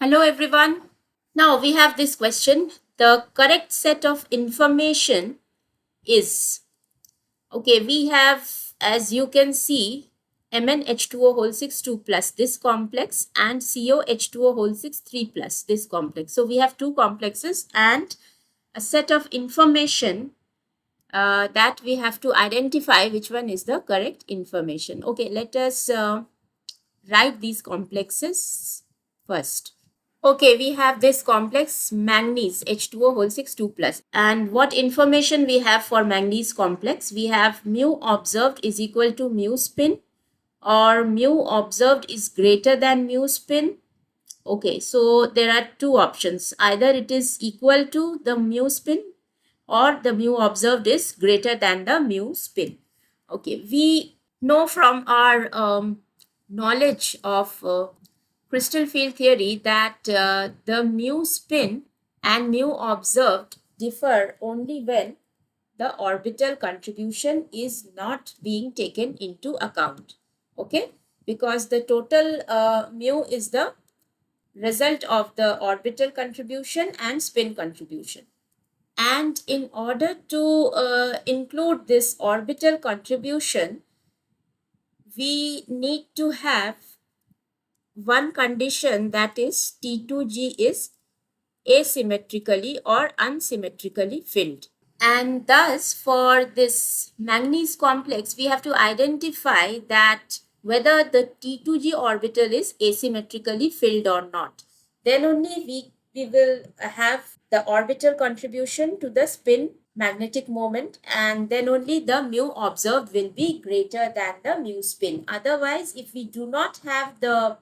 Hello everyone. Now we have this question. The correct set of information is, okay, we have, as you can see, MnH2O whole 6 2 plus this complex and COH2O whole 6 3 plus this complex. So we have two complexes and a set of information that we have to identify which one is the correct information. Okay, let us write these complexes first. Okay, we have this complex manganese H2O whole 6 2 plus. And what information we have for manganese complex? We have mu observed is equal to mu spin, or mu observed is greater than mu spin. Okay, so there are two options. Either it is equal to the mu spin or the mu observed is greater than the mu spin. Okay, we know from our knowledge of crystal field theory that the mu spin and mu observed differ only when the orbital contribution is not being taken into account. Okay, because the total mu is the result of the orbital contribution and spin contribution. And in order to include this orbital contribution, we need to have one condition, that is T2G is asymmetrically or unsymmetrically filled. And thus, for this manganese complex, we have to identify that whether the T2G orbital is asymmetrically filled or not. Then only we will have the orbital contribution to the spin magnetic moment, and then only the mu observed will be greater than the mu spin. Otherwise, if we do not have the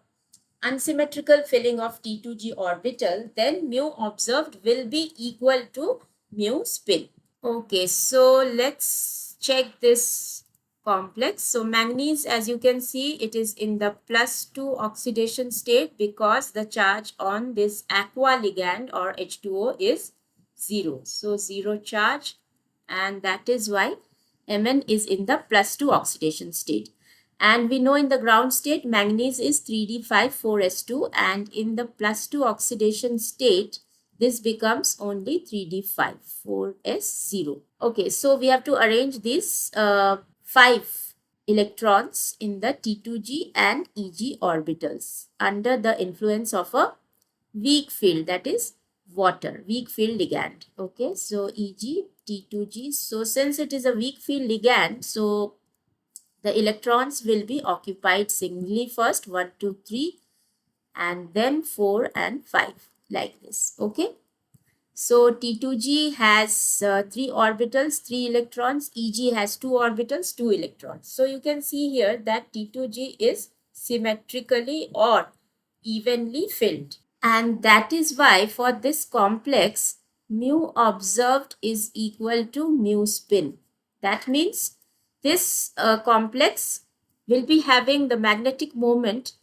unsymmetrical filling of T2G orbital, then mu observed will be equal to mu spin. Okay, so let's check this complex. So manganese, as you can see, it is in the +2 oxidation state because the charge on this aqua ligand or H2O is 0. So 0 charge, and that is why Mn is in the +2 oxidation state. And we know in the ground state, manganese is 3d5 4s2, and in the +2 oxidation state, this becomes only 3d5 4s0. Okay, so we have to arrange these 5 electrons in the T2G and EG orbitals under the influence of a weak field, that is water, weak field ligand. Okay, so EG, T2G. So since it is a weak field ligand, so the electrons will be occupied singly first, 1 2 3, and then 4 and 5, like this. Okay, so T2G has 3 orbitals, 3 electrons. EG has 2 orbitals, 2 electrons. So you can see here that T2G is symmetrically or evenly filled. And that is why for this complex, mu observed is equal to mu spin. That means this complex will be having the magnetic moment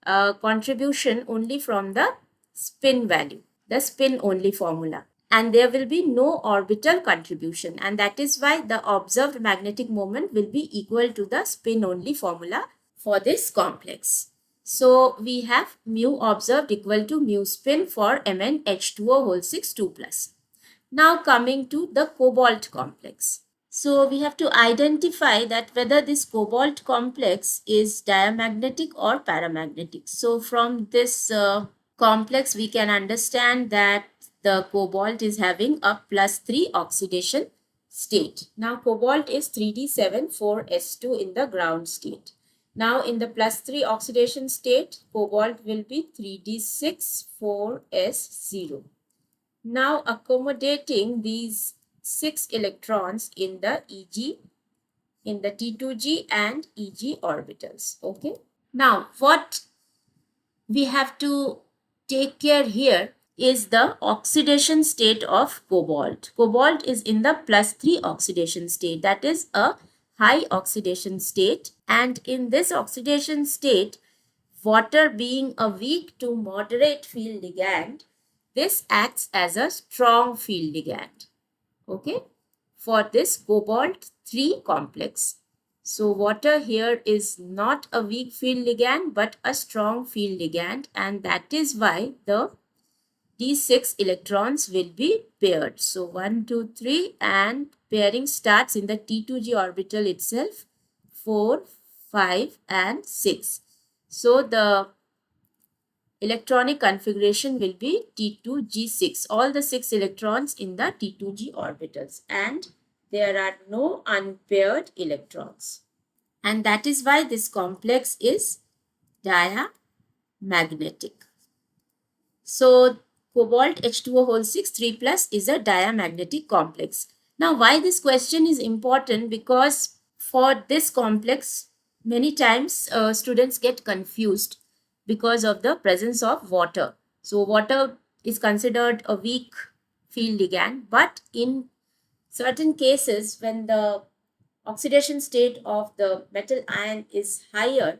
contribution only from the spin value, the spin only formula, and there will be no orbital contribution, and that is why the observed magnetic moment will be equal to the spin only formula for this complex. So we have mu observed equal to mu spin for MnH2O whole 6 2 plus. Now coming to the cobalt complex. So we have to identify that whether this cobalt complex is diamagnetic or paramagnetic. So from this complex, we can understand that the cobalt is having a +3 oxidation state. Now cobalt is 3d7 4s2 in the ground state. Now in the +3 oxidation state, cobalt will be 3d6 4s0. Now accommodating these 6 electrons in the EG, in the T2G and EG orbitals. Okay. Now what we have to take care here is the oxidation state of cobalt. Cobalt is in the +3 oxidation state, that is a high oxidation state, and in this oxidation state, water being a weak to moderate field ligand, this acts as a strong field ligand, okay, for this cobalt 3 complex. So water here is not a weak field ligand but a strong field ligand, and that is why the D6 electrons will be paired. So 1, 2, 3, and pairing starts in the T2G orbital itself, 4, 5 and 6. So the electronic configuration will be T2G6, all the 6 electrons in the T2G orbitals, and there are no unpaired electrons. And that is why this complex is diamagnetic. So cobalt H2O whole 6 3 plus is a diamagnetic complex. Now why this question is important? Because for this complex many times students get confused because of the presence of water. So water is considered a weak field ligand, but in certain cases when the oxidation state of the metal ion is higher,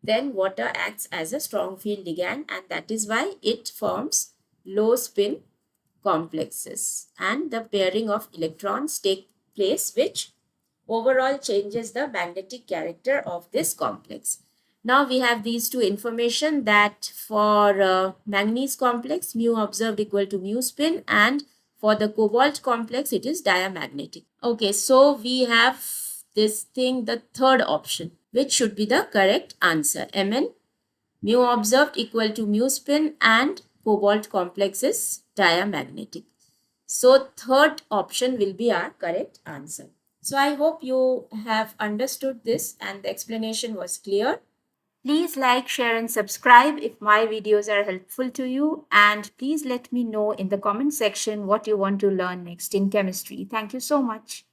then water acts as a strong field ligand, and that is why it forms low spin complexes, and the pairing of electrons take place, which overall changes the magnetic character of this complex. Now we have these two information that for manganese complex, mu observed equal to mu spin, and for the cobalt complex, it is diamagnetic. Okay, so we have this thing, the third option, which should be the correct answer. Mn, mu observed equal to mu spin, and cobalt complex is diamagnetic. So third option will be our correct answer. So I hope you have understood this and the explanation was clear. Please like, share and subscribe if my videos are helpful to you, and please let me know in the comment section what you want to learn next in chemistry. Thank you so much.